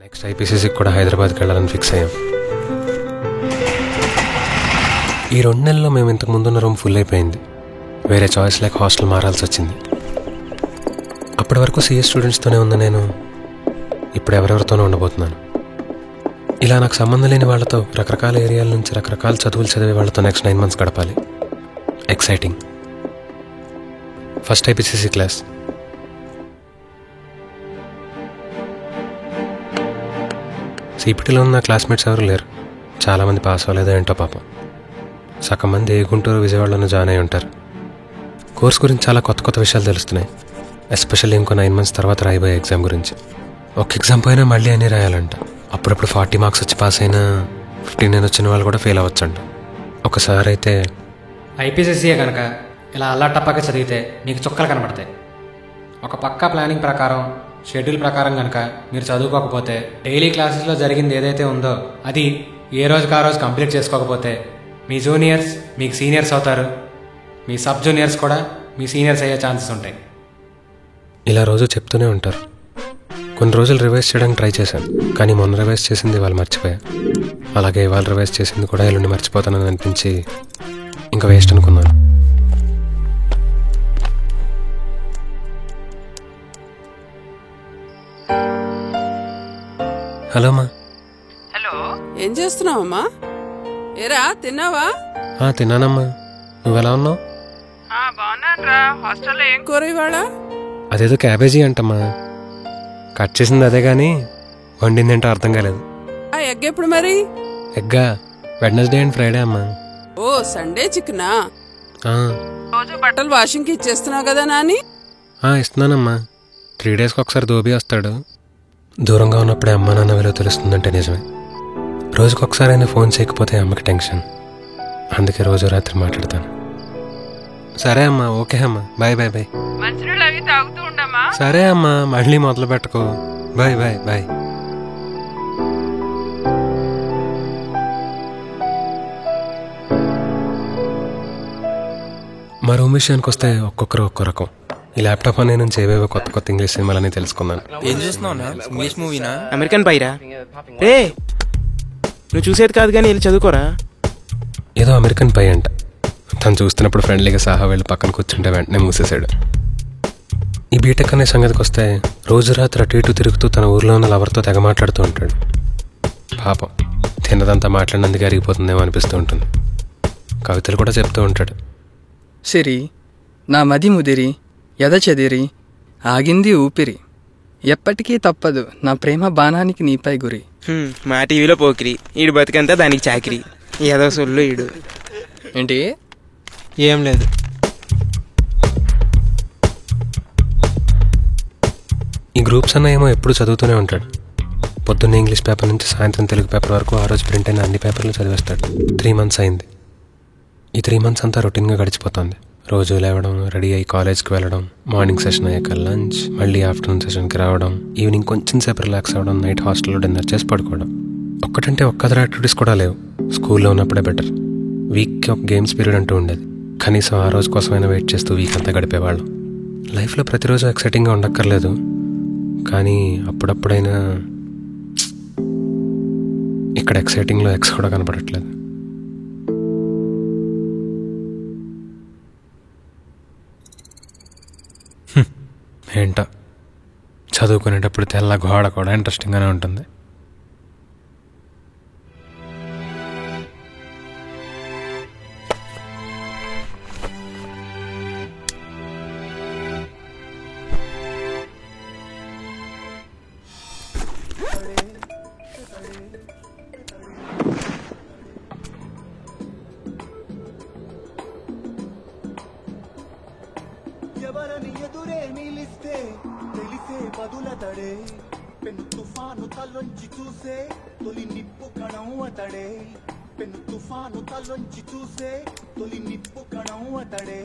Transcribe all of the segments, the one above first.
Next ఐపీసీసీకి కూడా హైదరాబాద్కి వెళ్ళాలని ఫిక్స్ అయ్యాం. ఈ 2 నెలల్లో మేము ఇంతకు ముందున్న రూమ్ ఫుల్ అయిపోయింది. వేరే చాయిస్ లేక హాస్టల్ మారాల్సి వచ్చింది. అప్పటి వరకు సిఎస్ స్టూడెంట్స్తోనే ఉన్న నేను ఇప్పుడు ఎవరెవరితోనూ ఉండబోతున్నాను. ఇలా నాకు సంబంధం లేని వాళ్ళతో, రకరకాల ఏరియాల నుంచి రకరకాల చదువులు చదివే వాళ్ళతో నెక్స్ట్ 9 months గడపాలి. ఎక్సైటింగ్. First IPCC class. సిపిటీలో ఉన్న క్లాస్మేట్స్ ఎవరు లేరు. చాలామంది పాస్ అవ్వలేదో ఏంటో పాపం. సగం మంది గుంటూరు, విజయవాడలోనూ జాయిన్ అయి ఉంటారు. కోర్స్ గురించి చాలా కొత్త కొత్త విషయాలు తెలుస్తున్నాయి. ఎస్పెషల్లీ ఇంకో 9 months తర్వాత రాయబోయే ఎగ్జామ్ గురించి. ఒక ఎగ్జామ్ పోయినా మళ్ళీ అన్నీ రాయాలంట. అప్పుడప్పుడు 40 marks వచ్చి పాస్ అయినా 59 వచ్చిన వాళ్ళు కూడా ఫెయిల్ అవ్వచ్చంట. ఒకసారి అయితే ఐపీసీసీయే కనుక ఇలా అల్లాటప్పగా చదివితే మీకు చుక్కలు కనబడతాయి. ఒక పక్కా ప్లానింగ్ ప్రకారం, షెడ్యూల్ ప్రకారం కనుక మీరు చదువుకోకపోతే, డైలీ క్లాసెస్లో జరిగింది ఏదైతే ఉందో అది ఏ రోజుకి ఆ రోజు కంప్లీట్ చేసుకోకపోతే మీ జూనియర్స్ మీకు సీనియర్స్ అవుతారు. మీ సబ్ జూనియర్స్ కూడా మీ సీనియర్స్ అయ్యే ఛాన్సెస్ ఉంటాయి. ఇలా రోజు చెప్తూనే ఉంటారు. కొన్ని రోజులు రివైజ్ చేయడానికి ట్రై చేశాను, కానీ మొన్న రివైజ్ చేసింది ఇవాళ మర్చిపోయా. అలాగే ఇవాళ రివైజ్ చేసింది కూడా ఎల్లుండి మర్చిపోతానని అనిపించి ఇంకా వేస్ట్ అనుకున్నాను. హలో అమ్మా. హలో, ఏం చేస్తున్నావమ్మా? ఏరా, తిన్నావా? తిన్నానమ్మా. నువ్వెలా ఉన్నావు? బాగున్నానురా. హాస్టల్లో ఏం కూర ఇవాళ? అదేదో క్యాబేజీ అంటమ్మా. కట్ చేసింది అదే కానీ వండిందేంటో అర్థం కాలేదు. ఆ ఎగ్ ఎప్పుడు మరి? ఎగ్గా వెడ్నెస్డే అండ్ ఫ్రైడే అమ్మా. ఓ, సండే చికెనా? రోజు బట్టలు వాషింగ్కి ఇచ్చేస్తున్నావు కదా నాని? ఇస్తున్నానమ్మా. 3 daysకి ఒకసారి దోబీ వస్తాడు. దూరంగా ఉన్నప్పుడే అమ్మా నాన్న విలువ తెలుస్తుందంటే నిజమే. రోజుకొకసారి అయినా ఫోన్ చేయకపోతే అమ్మకి టెన్షన్. అందుకే రోజు రాత్రి మాట్లాడతాను. సరే అమ్మా, ఓకే అమ్మా, బాయ్ బాయ్ బాయ్. మంచినీళ్ళు అవి తాగుతూ ఉండమ్మా. సరే అమ్మా, మళ్ళీ మొదలు పెట్టుకో. Bye bye bye. మా రూమ్ విషయానికి వస్తే ఒక్కొక్కరు ఒక్కో రకం. ఈ ల్యాప్టాప్ అనే నుంచి ఏవేవో కొత్త కొత్త ఇంగ్లీష్ సినిమాలని తెలుసుకున్నాను. ఏం చూస్తున్నావునా? ఇంగ్లీష్ మూవీనా? అమెరికన్ పైరా? రే, నువ్వు చూసేది కాదు కానీ వెళ్ళి చదువుకోరా. ఏదో అమెరికన్ పై అంట. తను చూస్తున్నప్పుడు ఫ్రెండ్లీగా సహా వెళ్ళి పక్కన కూర్చుంటే వెంటనే మూసేశాడు. ఈ బీటెక్ అనే సంగతికి వస్తే రోజు రాత్రి అటు ఇటు తిరుగుతూ తన ఊర్లో ఉన్న లవర్తో తెగ మాట్లాడుతూ ఉంటాడు. పాపం, తిన్నదంతా మాట్లాడినందుకు అరిగిపోతుందేమో అనిపిస్తూ ఉంటుంది. కవితలు కూడా చెప్తూ ఉంటాడు. సిరి నా మది ముదిరి ఎద చెదిరి ఆగింది ఊపిరి, ఎప్పటికీ తప్పదు నా ప్రేమ బాణానికి నీపై గురి. మా టీవీలో పోకిరి, ఈడు బతికంతా దానికి చాకిరి. ఏదో సొల్లు ఈడు. ఏంటి? ఏం లేదు. ఈ గ్రూప్స్ అన్న ఏమో ఎప్పుడు చదువుతూనే ఉంటాడు. పొద్దున్న ఇంగ్లీష్ పేపర్ నుంచి సాయంత్రం తెలుగు పేపర్ వరకు ఆ రోజు ప్రింట్ అయిన అన్ని పేపర్లు చదివేస్తాడు. 3 months అయింది. ఈ 3 months అంతా రొటీన్గా గడిచిపోతుంది. రోజు లేవడం, రెడీ అయ్యి కాలేజ్కి వెళ్ళడం, మార్నింగ్ సెషన్ అయ్యాక లంచ్, మళ్ళీ ఆఫ్టర్నూన్ సెషన్కి రావడం, ఈవినింగ్ కొంచెం సేపు రిలాక్స్ అవ్వడం, నైట్ హాస్టల్లో డిన్నర్ చేసి పడుకోవడం. ఒక్కటంటే ఒక్కదర యాక్టివిటీస్ కూడా లేవు. స్కూల్లో ఉన్నప్పుడే బెటర్. వీక్కి ఒక గేమ్స్ పీరియడ్ అంటూ ఉండేది. కనీసం ఆ రోజు కోసమైనా వెయిట్ చేస్తూ వీక్ అంతా గడిపేవాళ్ళం. లైఫ్లో ప్రతిరోజు ఎక్సైటింగ్గా ఉండక్కర్లేదు, కానీ అప్పుడప్పుడైనా ఇక్కడ ఎక్సైటింగ్లో ఎక్స్ కూడా కనపడట్లేదు. ఏంటో చదువుకునేటప్పుడు తెల్ల గోడ కూడా ఇంట్రెస్టింగ్గానే ఉంటుంది. ఎవరని ఎదురే నిలిస్తే తెలిసే బదులతడే, పెను తుఫాను తలొంచి చూసే తొలి నిప్పు కణం అతడే, పెను తుఫాను తలొంచి చూసే తొలి నిప్పు కణం అతడే.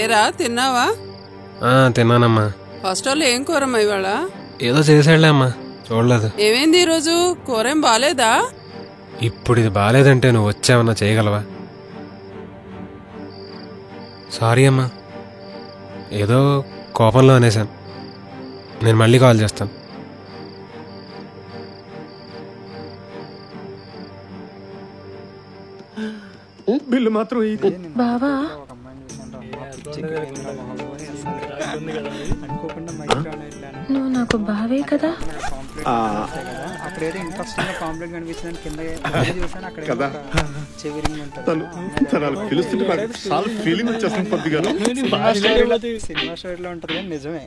ఏరా తిన్నావా? తిన్నానమ్మా. హాస్టల్లో ఏం కూరమ్మా ఇవాళ? ఏదో చేసాడులే అమ్మా, చూడలేదు. ఏమైంది ఈరోజు? కూరేం బాలేదా? ఇప్పుడు ఇది బాగాలేదంటే నువ్వు వచ్చావన్నా చేయగలవా? సారీ అమ్మా, ఏదో కోపంలో అనేసాను. నేను మళ్ళీ కాల్ చేస్తాను. బిల్లు మాత్రం బావా నువ్వు నాకు బావే కదా? అక్కడేదో ఇంట్రెస్టింగ్ కాంప్లైంట్ కనిపించిందని కింద చూసాను. అక్కడ కదా తను పిలుస్తుంటే నాకు చాలా ఫీలింగ్ వచ్చేస్తుంది కొద్దిగా. సినిమా స్టోరీలో ఉంటుంది కానీ నిజమే.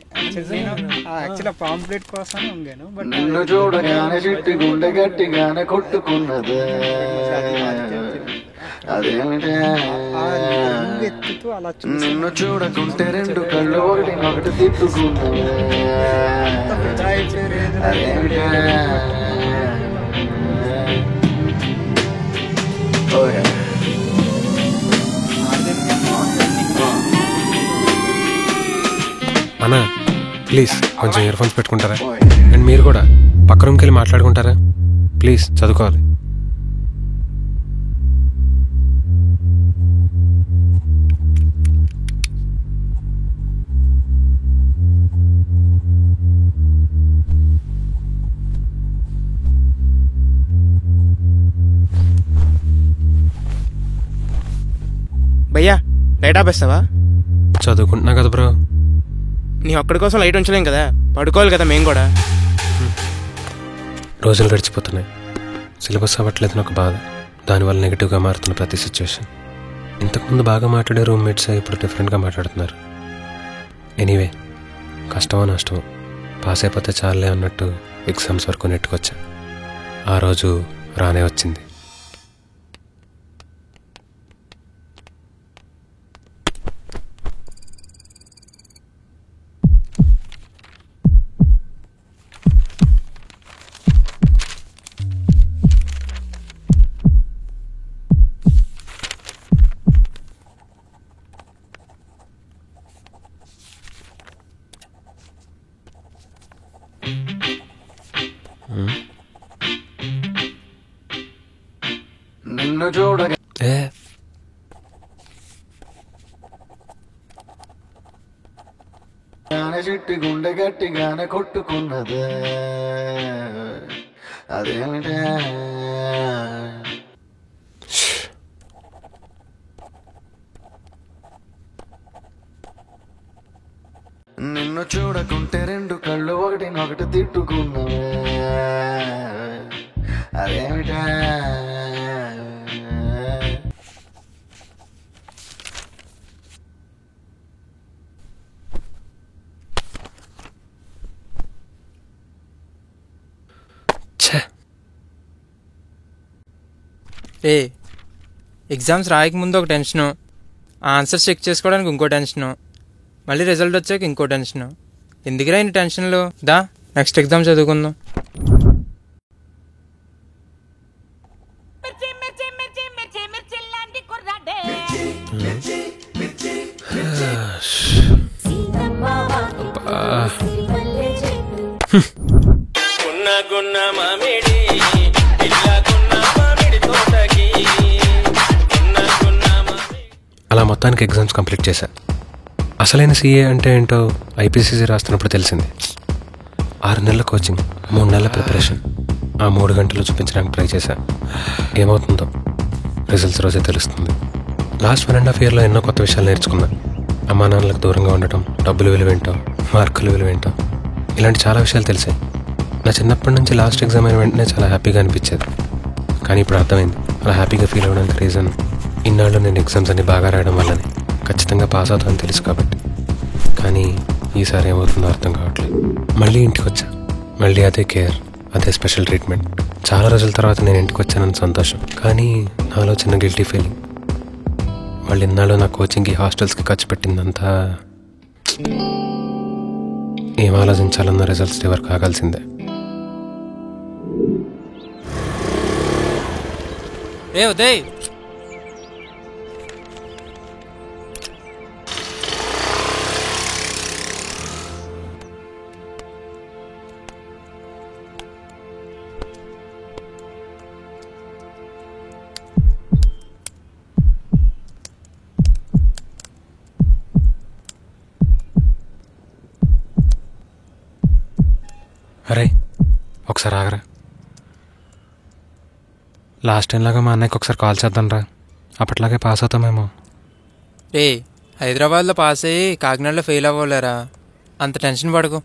యాక్చువల్లీ పాంప్లెట్ కోసం ఉంగాను. బట్ నిన్ను చూడగానే చిట్టి గుండె గట్టిగానే కొట్టుకున్నది. అదేమిటే ఎత్తుతూ అలా నిన్ను చూడకుంటే రెండు కళ్ళు ఒకటి తిట్టుకున్నది. అదేమిటే అన్నా ప్లీజ్ కొంచెం ఇయర్ ఫోన్స్ పెట్టుకుంటారా? అండ్ మీరు కూడా పక్క రూమ్కి వెళ్ళి మాట్లాడుకుంటారా? ప్లీజ్ చదువుకోవాలి. భయ్యా లైట్ ఆపేస్తావా? చదువుకుంటున్నా కదా బ్రో. నీ ఒక్కడి కోసం లైట్ ఉంచలేం కదా, పడుకోవాలి కదా మేము కూడా. రోజులు గడిచిపోతున్నాయి, సిలబస్ అవ్వట్లేదు నాకు బాధ. దానివల్ల నెగిటివ్గా మారుతున్న ప్రతి సిచ్యువేషన్. ఇంతకుముందు బాగా మాట్లాడే రూమ్మేట్స్ ఇప్పుడు డిఫరెంట్గా మాట్లాడుతున్నారు. ఎనీవే, కష్టమో నష్టమో పాస్ అయిపోతే చాలే అన్నట్టు ఎగ్జామ్స్ వరకు నెట్టుకొచ్చా. ఆ రోజు రానే వచ్చింది. నిన్ను చూడగా చిట్టి గుండె గట్టిగానే కొట్టుకున్నది. అదేమిటే నిన్ను చూడకుంటే రెండు కళ్ళు ఒకటి తిట్టుకున్నవే. అదేమిటే ఎగ్జామ్స్ రాయకముందు ఒక టెన్షను, ఆన్సర్స్ చెక్ చేసుకోవడానికి ఇంకో టెన్షను, మళ్ళీ రిజల్ట్ వచ్చాక ఇంకో టెన్షను. ఎందుకురా ఇన్ని టెన్షన్లు? దా నెక్స్ట్ ఎగ్జామ్ చదువుకుందాం. అలా మొత్తానికి ఎగ్జామ్స్ కంప్లీట్ చేశా. అసలైన సీఏ అంటే ఏంటో ఐపీసీసీ రాస్తున్నప్పుడు తెలిసింది. 6 నెలల కోచింగ్, 3 నెలల ప్రిపరేషన్. ఆ 3 గంటలు చూపించడానికి ట్రై చేశా. ఏమవుతుందో రిజల్ట్స్ రోజే తెలుస్తుంది. లాస్ట్ 1.5 ఇయర్లో ఎన్నో కొత్త విషయాలు నేర్చుకున్నా. అమ్మా నాన్నలకు దూరంగా ఉండటం, డబ్బులు విలువేంటో, మార్కులు విలువేంటో, ఇలాంటి చాలా విషయాలు తెలిసాయి. నా చిన్నప్పటి నుంచి లాస్ట్ ఎగ్జామ్ అయిన వెంటనే చాలా హ్యాపీగా అనిపించేది. కానీ ఇప్పుడు అర్థమైంది, అలా హ్యాపీగా ఫీల్ అవ్వడానికి రీజన్ ఇన్నాళ్ళు నేను ఎగ్జామ్స్ అన్ని బాగా రాయడం వల్లనే. ఖచ్చితంగా పాస్ అవుతామని తెలుసు కాబట్టి. కానీ ఈసారి ఏమవుతుందో అర్థం కావట్లేదు. మళ్ళీ ఇంటికి వచ్చా, మళ్ళీ అదే కేర్, అదే స్పెషల్ ట్రీట్మెంట్. చాలా రోజుల తర్వాత నేను ఇంటికి వచ్చానని సంతోషం, కానీ నాలో చిన్న గిల్టీ ఫీలింగ్. వాళ్ళు ఇన్నాళ్ళు నా కోచింగ్కి, హాస్టల్స్కి ఖర్చు పెట్టిందంతా ఏం ఆలోచించాలన్న రిజల్ట్స్ ఎవరు కాగాల్సిందే. ఉదయ్ ఒకసారి ఆగరా. లాస్ట్ టైం లాగా మా అన్నయ్యకి ఒకసారి కాల్ చేద్దాం రా, అప్పట్లాగే పాస్ అవుతామేమో. రే, హైదరాబాద్లో పాస్ అయ్యి కాకినాడలో ఫెయిల్ అవ్వలేరా, అంత టెన్షన్ పడకు.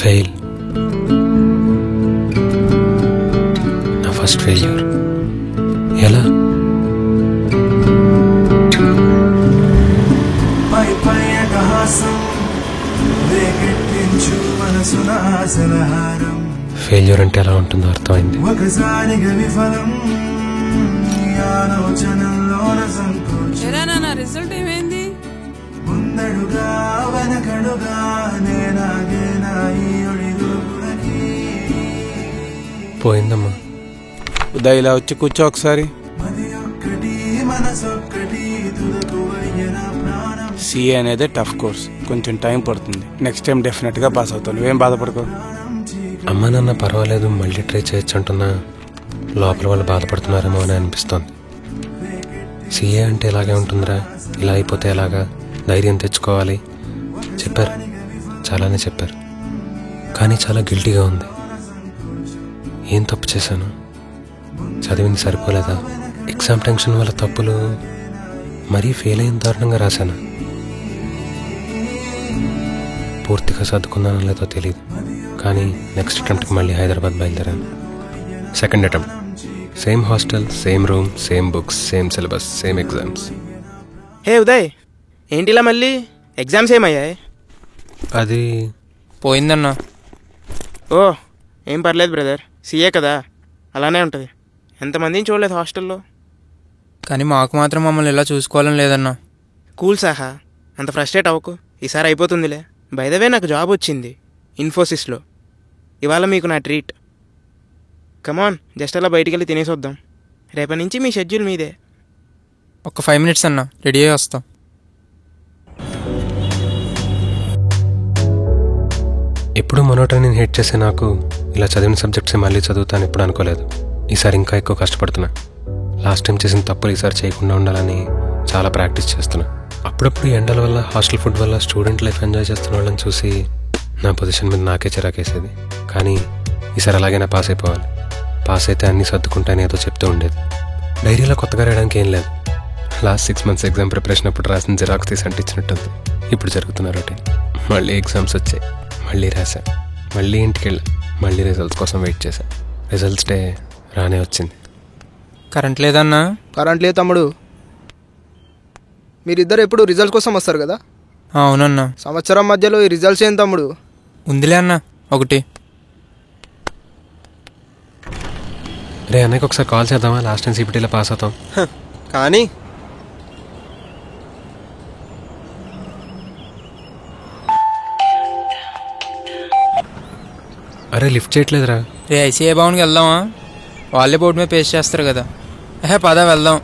ఫెయిల్, నా ఫస్ట్ ఫెయిల్యూర్. ఎలా? ఫెయిల్యూర్ అంటే ఎలా ఉంటుందో అర్థమైంది. రిజల్ట్ ఏమైంది? పోయిందమ్మా. ఉదయ్ ఇలా వచ్చి కూర్చో ఒకసారి. సిఏ అనేది టఫ్ కోర్స్, కొంచెం టైం పడుతుంది. నెక్స్ట్ టైం డెఫినెట్గా పాస్ అవుతావు, నువ్వేం బాధపడుకో. అమ్మ నాన్న పర్వాలేదు మళ్ళీ ట్రై చేయొచ్చు అంటున్నా, లోపల వాళ్ళు బాధపడుతున్నారేమో అని అనిపిస్తోంది. సిఏ అంటే ఇలాగే ఉంటుందిరా, ఇలా అయిపోతే ఎలాగా, ధైర్యం తెచ్చుకోవాలి చెప్పారు, చాలానే చెప్పారు. కానీ చాలా గిల్టీగా ఉంది. ఏం తప్పు చేశాను? చదివింది సరిపోలేదా? ఎగ్జామ్ టెన్షన్ వల్ల తప్పులు మరీ ఫెయిల్ అయిన దారుణంగా రాశాను. పూర్తిగా సర్దుకున్నానో లేదో తెలియదు, కానీ నెక్స్ట్ అటెంప్ట్కి మళ్ళీ హైదరాబాద్ బయలుదేరాను. Second attempt, same hostel, same room, same books, same syllabus, same exams. Hey Uday, ఏంటిలా మళ్ళీ ఎగ్జామ్స్ ఏమయ్యాయి? అది పోయిందన్నా. ఓ ఏం పర్లేదు బ్రదర్, సీఏ కదా, అలానే ఉంటుంది. ఎంతమందిని చూడలేదు హాస్టల్లో. కానీ మాకు మాత్రం మమ్మల్ని ఇలా చూసుకోవాలని లేదన్నా. కూల్ సాహా, అంత ఫ్రస్ట్రేట్ అవ్వకు, ఈసారి అయిపోతుందిలే. బై ద వే నాకు జాబ్ వచ్చింది ఇన్ఫోసిస్లో. ఇవాళ మీకు నా ట్రీట్. కమాన్, జస్ట్ అలా బయటికి వెళ్ళి తినేసి వద్దాం. రేపటి నుంచి మీ షెడ్యూల్ మీదే. ఒక 5 minutes అన్నా, రెడీ అయ్యి వస్తాం. ఎప్పుడు మొనోటనీని హేట్ చేసే నాకు ఇలా చదివిన సబ్జెక్ట్సే మళ్ళీ చదువుతాను ఎప్పుడు అనుకోలేదు. ఈసారి ఇంకా ఎక్కువ కష్టపడుతున్నా. లాస్ట్ టైం చేసిన తప్పులు ఈసారి చేయకుండా ఉండాలని చాలా ప్రాక్టీస్ చేస్తున్నా. అప్పుడప్పుడు ఎండల వల్ల, హాస్టల్ ఫుడ్ వల్ల స్టూడెంట్ లైఫ్ ఎంజాయ్ చేస్తున్న వాళ్ళని చూసి నా పొజిషన్ మీద నాకే చిరాకేసేది. కానీ ఈసారి అలాగైనా పాస్ అయిపోవాలి. పాస్ అయితే అన్నీ సర్దుకుంటాయని ఏదో చెప్తూ ఉండేది. డైరీలో కొత్తగా రాయడానికి ఏం లేదు. లాస్ట్ 6 months ఎగ్జామ్ ప్రిపరేషన్ అప్పుడు రాసిన జిరాక్స్ తీసి అంటించినట్టుంది. ఇప్పుడు జరుగుతున్న రొటీన్. మళ్ళీ ఎగ్జామ్స్ వచ్చాయి, మళ్ళీ రాశా, మళ్ళీ ఇంటికి వెళ్ళా, మళ్ళీ రిజల్ట్స్ కోసం వెయిట్ చేశా. రిజల్ట్స్ డే రానే వచ్చింది. కరెంట్ లేదన్నా? కరెంట్ లేదు తమ్ముడు. మీరిద్దరు ఎప్పుడు రిజల్ట్స్ కోసం వస్తారు కదా? అవునన్నా. సంవత్సరం మధ్యలో ఈ రిజల్ట్స్ ఏం తమ్ముడు? ఉందిలే అన్న ఒకటి. రే అన్నయ్యకి ఒకసారి కాల్ చేద్దామా? లాస్ట్ టైం సిపిటీలో పాస్ అవుతాం. కానీ అరే లిఫ్ట్ చేయట్లేదురా. రే ఐసీఐ భవన్కి వెళ్దామా? వాళ్ళే బోర్డు మీద పేస్ట్ చేస్తారు కదా. పద వెళ్దాం.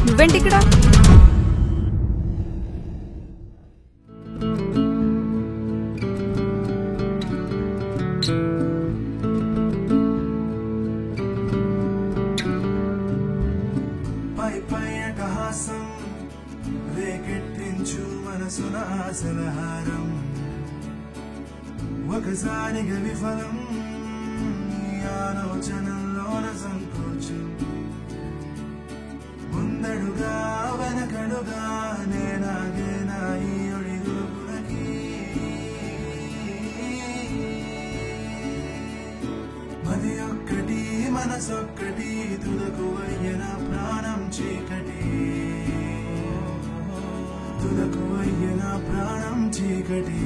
నువ్వేంటి ఇక్కడ? ఉల్లాసం రేకెట్టించు మనసున ఆశలహారం ఒకసారిగా విఫలం నీ ఆలోచనల్లోన సంకోచం ముందడుగా వెనకడుగా నేనాగేనా ఈ ఒడిదుడుకులకి మది ఒక్కటి మనసొక్కటి తుదకు అయ్యన ప్రాణం చీకటి తుదకు అయ్యన ప్రాణం చీకటి